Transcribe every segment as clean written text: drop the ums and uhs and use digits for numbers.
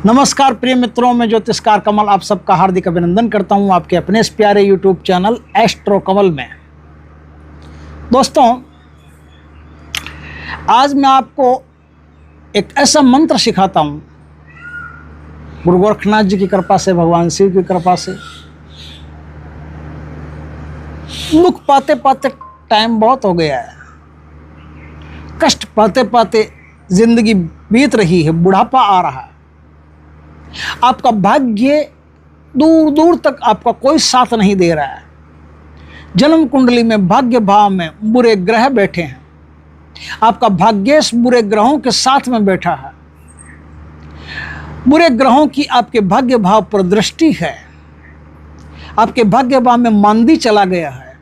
नमस्कार प्रिय मित्रों, मैं ज्योतिषकार कमल आप सबका हार्दिक अभिनंदन करता हूं आपके अपने इस प्यारे यूट्यूब चैनल एस्ट्रो कमल में। दोस्तों, आज मैं आपको एक ऐसा मंत्र सिखाता हूं, गुरु गोरखनाथ जी की कृपा से, भगवान शिव की कृपा से। दुख पाते पाते टाइम बहुत हो गया है, कष्ट पाते पाते जिंदगी बीत रही है, बुढ़ापा आ रहा है, आपका भाग्य दूर दूर तक आपका कोई साथ नहीं दे रहा है। जन्म कुंडली में भाग्य भाव में बुरे ग्रह बैठे हैं, आपका भाग्येश बुरे ग्रहों के साथ में बैठा है। बुरे ग्रहों की आपके भाग्य भाव पर दृष्टि है, आपके भाग्य भाव में मांदी चला गया है,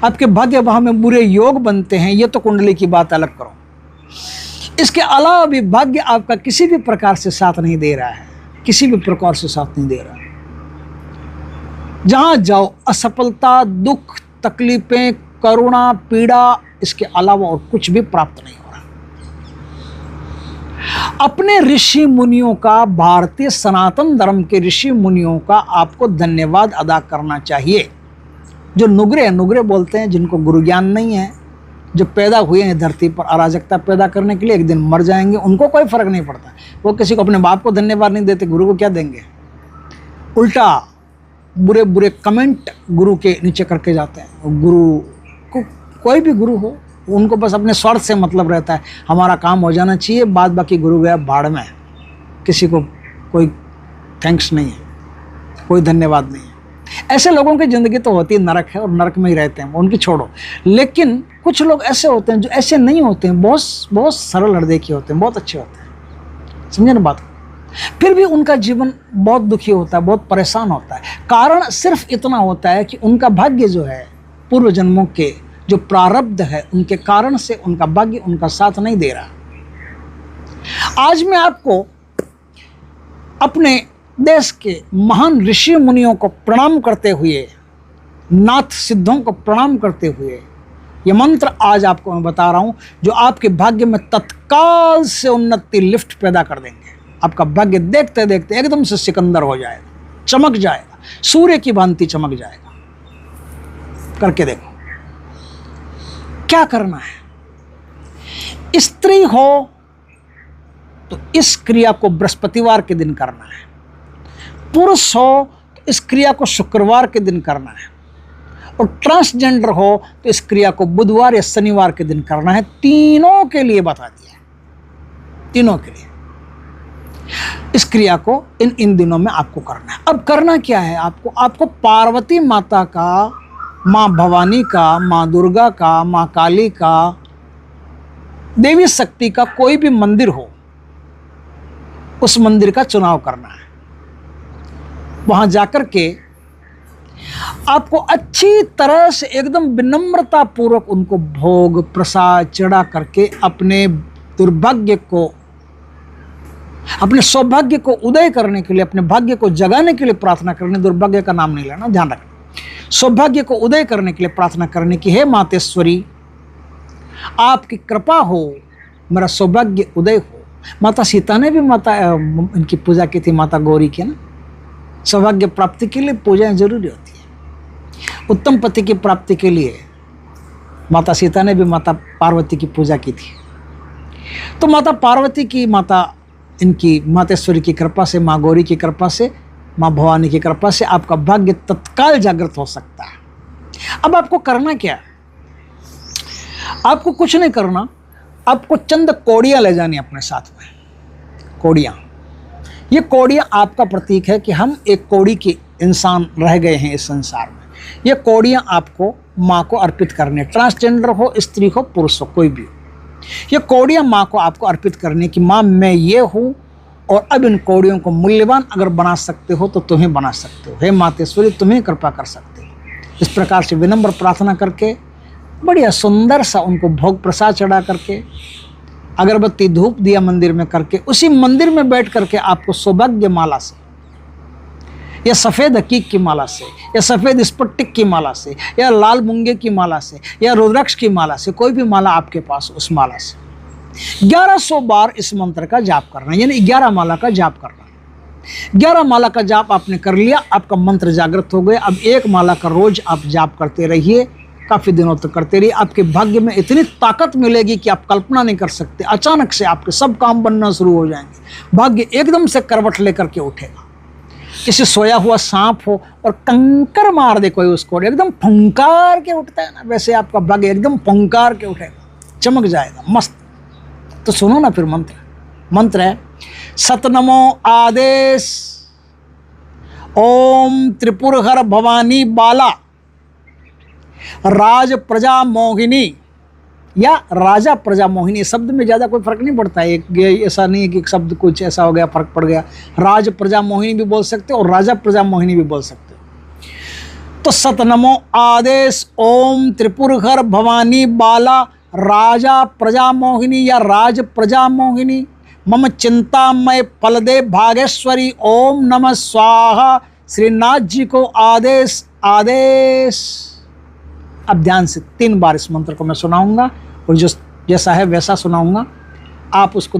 आपके भाग्य भाव में बुरे योग बनते हैं। ये तो कुंडली की बात अलग करो, इसके अलावा भी भाग्य आपका किसी भी प्रकार से साथ नहीं दे रहा है, किसी भी प्रकार से साथ नहीं दे रहा है। जहां जाओ असफलता, दुख, तकलीफें, करुणा, पीड़ा, इसके अलावा और कुछ भी प्राप्त नहीं हो रहा। अपने ऋषि मुनियों का, भारतीय सनातन धर्म के ऋषि मुनियों का आपको धन्यवाद अदा करना चाहिए। जो नुगरे बोलते हैं, जिनको गुरु ज्ञान नहीं है, जो पैदा हुए हैं धरती पर अराजकता पैदा करने के लिए, एक दिन मर जाएंगे, उनको कोई फर्क नहीं पड़ता। वो किसी को, अपने बाप को धन्यवाद नहीं देते, गुरु को क्या देंगे। उल्टा बुरे बुरे कमेंट गुरु के नीचे करके जाते हैं। गुरु को, कोई भी गुरु हो, उनको बस अपने स्वार्थ से मतलब रहता है, हमारा काम हो जाना चाहिए, बाद बाकी गुरु गया भाड़ में। किसी को कोई थैंक्स नहीं है, कोई धन्यवाद नहीं है। ऐसे लोगों की ज़िंदगी तो होती है नरक है, और नरक में ही रहते हैं, उनकी छोड़ो। लेकिन कुछ लोग ऐसे होते हैं जो ऐसे नहीं होते हैं, बहुत सरल हृदय के होते हैं, बहुत अच्छे होते हैं, समझे ना बात। फिर भी उनका जीवन बहुत दुखी होता है, बहुत परेशान होता है। कारण सिर्फ इतना होता है कि उनका भाग्य जो है, पूर्व जन्मों के जो प्रारब्ध है, उनके कारण से उनका भाग्य उनका साथ नहीं दे रहा। आज मैं आपको अपने देश के महान ऋषि मुनियों को प्रणाम करते हुए, नाथ सिद्धों को प्रणाम करते हुए, ये मंत्र आज आपको मैं बता रहा हूँ, जो आपके भाग्य में तत्काल से उन्नति, लिफ्ट पैदा कर देंगे। आपका भाग्य देखते देखते एकदम से सिकंदर हो जाएगा, चमक जाएगा, सूर्य की भांति चमक जाएगा। करके देखो क्या करना है। स्त्री हो तो इस क्रिया को बृहस्पतिवार के दिन करना है, पुरुष हो तो इस क्रिया को शुक्रवार के दिन करना है, और ट्रांसजेंडर हो तो इस क्रिया को बुधवार या शनिवार के दिन करना है। तीनों के लिए बता दिया, तीनों के लिए इस क्रिया को इन दिनों में आपको करना है। अब करना क्या है आपको पार्वती माता का, माँ भवानी का, माँ दुर्गा का, माँ काली का, देवी शक्ति का कोई भी मंदिर हो, उस मंदिर का चुनाव करना है। वहां जाकर के आपको अच्छी तरह से एकदम विनम्रता पूर्वक उनको भोग प्रसाद चढ़ा करके अपने दुर्भाग्य को, अपने सौभाग्य को उदय करने के लिए, अपने भाग्य को जगाने के लिए प्रार्थना करने। दुर्भाग्य का नाम नहीं लेना, ध्यान रखना। सौभाग्य को उदय करने के लिए प्रार्थना करने की, हे मातेश्वरी, आपकी कृपा हो, मेरा सौभाग्य उदय हो। माता सीता ने भी इनकी पूजा की थी, माता गौरी की ना। सौभाग्य प्राप्ति के लिए पूजाएं जरूरी होती है। उत्तम पति की प्राप्ति के लिए माता सीता ने भी माता पार्वती की पूजा की थी। तो माता पार्वती की, माता इनकी मातेश्वरी की कृपा से, माँ गौरी की कृपा से, माँ भवानी की कृपा से आपका भाग्य तत्काल जागृत हो सकता है। अब आपको करना क्या है? आपको कुछ नहीं करना, आपको चंद कौड़ियाँ ले जानी अपने साथ में। कौड़ियाँ, ये कौड़ियाँ आपका प्रतीक है कि हम एक कौड़ी के इंसान रह गए हैं इस संसार में। ये कौड़ियाँ आपको माँ को अर्पित करनी है, ट्रांसजेंडर हो, स्त्री हो, पुरुष हो, कोई भी हो। ये कौड़ियाँ माँ को आपको अर्पित करनी है कि माँ, मैं ये हूँ, और अब इन कौड़ियों को मूल्यवान अगर बना सकते हो तो तुम्हें बना सकते हो। हे मातेश्वरी, तुम्हें कृपा कर सकते हो। इस प्रकार से विनम्र प्रार्थना करके, बढ़िया सुंदर सा उनको भोग प्रसाद चढ़ा करके, अगरबत्ती धूप दिया मंदिर में करके, उसी मंदिर में बैठ करके आपको सौभाग्य माला से, या सफ़ेद हकीक की माला से, या सफ़ेद स्फटिक की माला से, या लाल मूंगे की माला से, या रुद्राक्ष की माला से, कोई भी माला आपके पास, उस माला से 1100 बार इस मंत्र का जाप करना, यानी 11 माला का जाप करना। 11 माला का जाप आपने कर लिया, आपका मंत्र जागृत हो गया। अब 1 माला का रोज आप जाप करते रहिए, काफ़ी दिनों तक करते रहिए। आपके भाग्य में इतनी ताकत मिलेगी कि आप कल्पना नहीं कर सकते। अचानक से आपके सब काम बनना शुरू हो जाएंगे, भाग्य एकदम से करवट लेकर के उठेगा। किसी सोया हुआ सांप हो और कंकर मार दे कोई उसको, एकदम फंकार के उठता है ना, वैसे आपका भाग्य एकदम फंकार के उठेगा, चमक जाएगा, मस्त। तो सुनो ना फिर मंत्र है सतनमो आदेश ओम त्रिपुरहर भवानी बाला राज प्रजा मोहिनी या राजा प्रजा मोहिनी। शब्द में ज़्यादा कोई फर्क नहीं पड़ता है, ऐसा नहीं है कि शब्द कुछ ऐसा हो गया फर्क पड़ गया। राज प्रजा मोहिनी भी बोल सकते हो और राजा प्रजा मोहिनी भी बोल सकते हो। तो सतनमो आदेश ओम त्रिपुरहर भवानी बाला राजा प्रजा मोहिनी या राज प्रजा मोहिनी मम चिंतामय फलदे भागेश्वरी ओम नमः स्वाहा। श्रीनाथ जी को आदेश आदेश। अब ध्यान से 3 बार इस मंत्र को मैं सुनाऊंगा और जो जैसा है वैसा सुनाऊंगा। आप उसको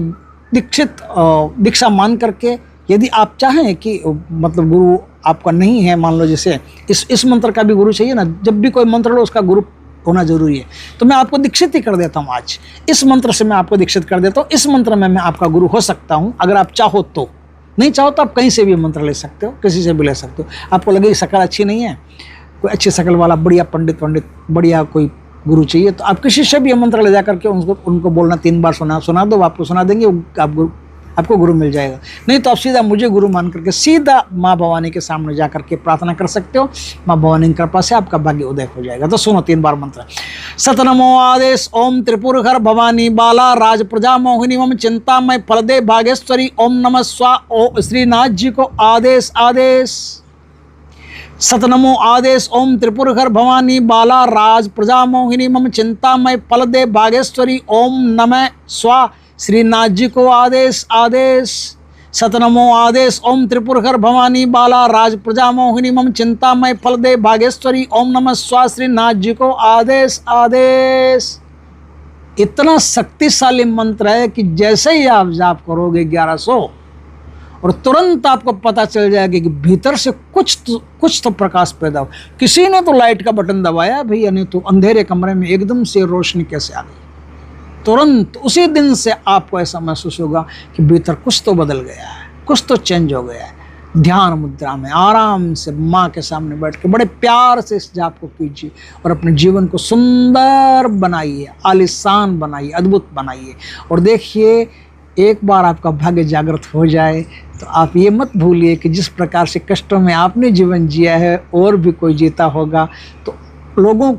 दीक्षा मान करके, यदि आप चाहें कि मतलब गुरु आपका नहीं है, मान लो जैसे इस मंत्र का भी गुरु चाहिए ना, जब भी कोई मंत्र लो उसका गुरु होना जरूरी है, तो मैं आपको दीक्षित ही कर देता हूँ। आज इस मंत्र से मैं आपको दीक्षित कर देता हूँ। इस मंत्र में मैं आपका गुरु हो सकता हूँ अगर आप चाहो तो। नहीं चाहो तो आप कहीं से भी मंत्र ले सकते हो, किसी से भी ले सकते हो। आपको लगे कि शक्ल अच्छी नहीं है, कोई अच्छी शक्ल वाला बढ़िया पंडित बढ़िया कोई गुरु चाहिए, तो आप किसी से भी ये मंत्र ले जा करके उनको बोलना 3 बार सुना दो, आपको सुना देंगे, आपको गुरु मिल जाएगा। नहीं तो आप सीधा मुझे गुरु मान करके सीधा माँ भवानी के सामने जा करके प्रार्थना कर सकते हो। माँ भवानी की कृपा से आपका भाग्य उदय हो जाएगा। तो सुनो 3 बार मंत्र। सतनमो आदेश ओम त्रिपुरहर भवानी बाला राज प्रजा मोहिनी मम चिंतामय फलदे भागेश्वरी ओम नमः स्वा। ओ श्रीनाथ जी को आदेश आदेश। सतनमो आदेश ओम त्रिपुरहर भवानी बाला राज प्रजा मोहिनी मम चिंतामय फलदे भागेश्वरी ओम नमः स्वा। श्रीनाथ जी को आदेश आदेश। सतनमो आदेश ओम त्रिपुरहर भवानी बाला राज प्रजा मोहिनी मम चिंतामय फलदे भागेश्वरी ओम नमः स्वा। श्रीनाथ जी को आदेश आदेश। इतना शक्तिशाली मंत्र है कि जैसे ही आप जाप करोगे 1100 और तुरंत आपको पता चल जाएगा कि भीतर से कुछ तो प्रकाश पैदा हो। किसी ने तो लाइट का बटन दबाया भैया, नहीं तो अंधेरे कमरे में एकदम से रोशनी कैसे आ गई। तुरंत उसी दिन से आपको ऐसा महसूस होगा कि भीतर कुछ तो बदल गया है, कुछ तो चेंज हो गया है। ध्यान मुद्रा में आराम से माँ के सामने बैठ के बड़े प्यार से इस जाप को कीजिए और अपने जीवन को सुंदर बनाइए, आलिशान बनाइए, अद्भुत बनाइए। और देखिए, एक बार आपका भाग्य जागृत हो जाए तो आप ये मत भूलिए कि जिस प्रकार से कष्टों में आपने जीवन जिया है और भी कोई जीता होगा। तो लोगों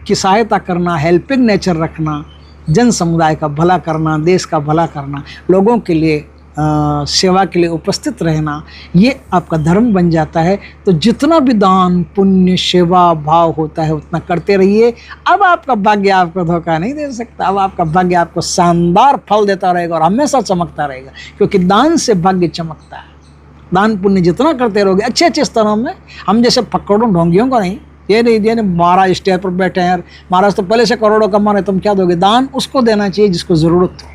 की सहायता करना, हेल्पिंग नेचर रखना, जन समुदाय का भला करना, देश का भला करना, लोगों के लिए सेवा के लिए उपस्थित रहना, ये आपका धर्म बन जाता है। तो जितना भी दान पुण्य सेवा भाव होता है उतना करते रहिए। अब आपका भाग्य आपको धोखा नहीं दे सकता। अब आपका भाग्य आपको शानदार फल देता रहेगा और हमेशा चमकता रहेगा, क्योंकि दान से भाग्य चमकता है। दान पुण्य जितना करते रहोगे अच्छे अच्छे स्तरों में, हम जैसे फक्कड़ों ढोंगियों को नहीं, ये नहीं महाराज स्टेज पर बैठे हैं यार, महाराज तो पहले से करोड़ों कमा रहे, तुम क्या दोगे। दान उसको देना चाहिए जिसको ज़रूरत हो,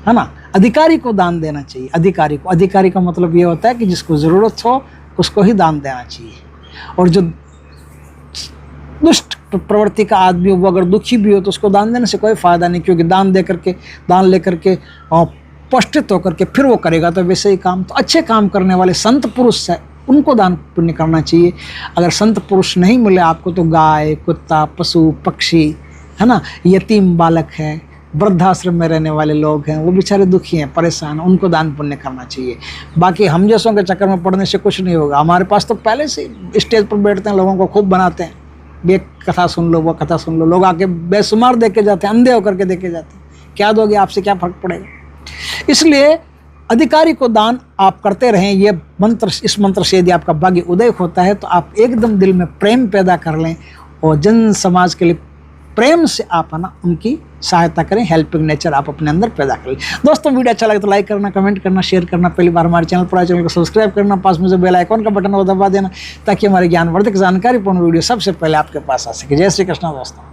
है ना। अधिकारी को दान देना चाहिए, अधिकारी का मतलब ये होता है कि जिसको ज़रूरत हो उसको ही दान देना चाहिए। और जो दुष्ट प्रवृत्ति का आदमी हो, वो अगर दुखी भी हो तो उसको दान देने से कोई फ़ायदा नहीं, क्योंकि दान लेकर के पौष्टित होकर के फिर वो करेगा तो वैसे ही काम। तो अच्छे काम करने वाले संत पुरुष है, उनको दान पुण्य करना चाहिए। अगर संत पुरुष नहीं मिले आपको तो गाय कुत्ता पशु पक्षी, है ना, यतीम बालक है, वृद्धाश्रम में रहने वाले लोग हैं, वो बेचारे दुखी हैं, परेशान हैं, उनको दान पुण्य करना चाहिए। बाकी हम जैसों के चक्कर में पड़ने से कुछ नहीं होगा। हमारे पास तो पहले से स्टेज पर बैठते हैं, लोगों को खूब बनाते हैं, ये कथा सुन लो वो कथा सुन लो, लोग आके बेशुमार देख के जाते हैं, अंधे होकर के देखे जाते हैं। क्या दोगे, आपसे क्या फर्क पड़ेगा। इसलिए अधिकारी को दान आप करते रहें। ये मंत्र, इस मंत्र से यदि आपका भाग्य उदय होता है तो आप एकदम दिल में प्रेम पैदा कर लें और जन समाज के लिए प्रेम से आप है ना उनकी सहायता करें, हेल्पिंग नेचर आप अपने अंदर पैदा करें। दोस्तों वीडियो अच्छा लगे तो लाइक करना, कमेंट करना, शेयर करना, पहली बार हमारे चैनल पर आए चैनल को सब्सक्राइब करना, पास में जो बेल आइकॉन का बटन वो दबा देना ताकि हमारे ज्ञानवर्धक जानकारीपूर्ण वीडियो सबसे पहले आपके पास आ सके। जय श्री कृष्ण दोस्तों।